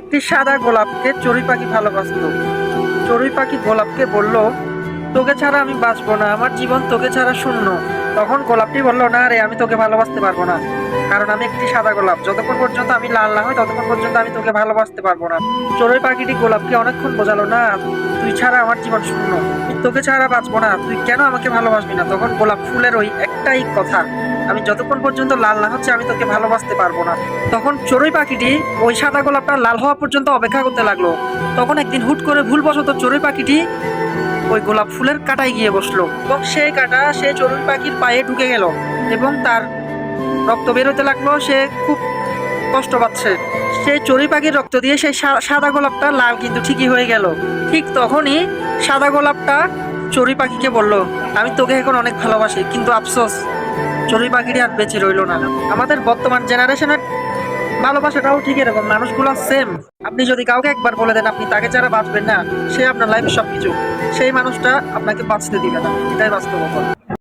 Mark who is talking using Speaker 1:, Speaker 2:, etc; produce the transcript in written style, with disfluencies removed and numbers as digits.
Speaker 1: একটি সাদা গোলাপকে চড়ুই পাখি ভালোবাসতো। চড়ুই পাখি গোলাপকে বলল, তোকে ছাড়া আমি বাঁচবো না, আমার জীবন তোকে ছাড়া শূন্য। তখন গোলাপটি বলল, না রে, আমি তোকে ভালোবাসতে পারবো না, কারণ আমি একটি সাদা গোলাপ। যতক্ষণ পর্যন্ত আমি লাল না হই ততক্ষণ পর্যন্ত আমি তোকে ভালোবাসতে পারবো না। চড়ুই পাখিটি গোলাপকে অনেকক্ষণ বোঝালো, না, তুই ছাড়া আমার জীবন শূন্য, আমি তোকে ছাড়া বাঁচবো না, তুই কেন আমাকে ভালোবাসবি না? তখন গোলাপ ফুলের ওই একটাই কথা, আমি যতক্ষণ পর্যন্ত লাল না হচ্ছে আমি তোকে ভালোবাসতে পারবো না। তখন চড়ুই পাখিটি ওই সাদা গোলাপটা লাল হওয়া পর্যন্ত অপেক্ষা করতে লাগলো। তখন একদিন হুট করে ভুলবশত চড়ুই পাখিটি ওই গোলাপ ফুলের কাঁটায় গিয়ে বসলো, এবং সেই কাঁটা সেই চড়ুই পাখির পায়ে ঢুকে গেল এবং তার রক্ত বেরোতে লাগলো। সে খুব কষ্ট পাচ্ছে। সেই চড়ুই পাখির রক্ত দিয়ে সেই সাদা গোলাপটা লাল কিন্তু ঠিকই হয়ে গেল। ঠিক তখনই সাদা গোলাপটা চড়ুই পাখিকে বলল, আমি তোকে এখন অনেক ভালোবাসি, কিন্তু আফসোস চড়ুই পাখিটি আর বেঁচে রইলো না। আমাদের বর্তমান জেনারেশনের ভালোবাসাটাও ঠিক এরকম, মানুষগুলো সেম। আপনি যদি কাউকে একবার বলে দেন আপনি তাকে ছাড়া বাঁচবেন না, সে আপনার লাইফে সবকিছু, সেই মানুষটা আপনাকে বাঁচতে দিবে না। এটাই বাস্তবতা।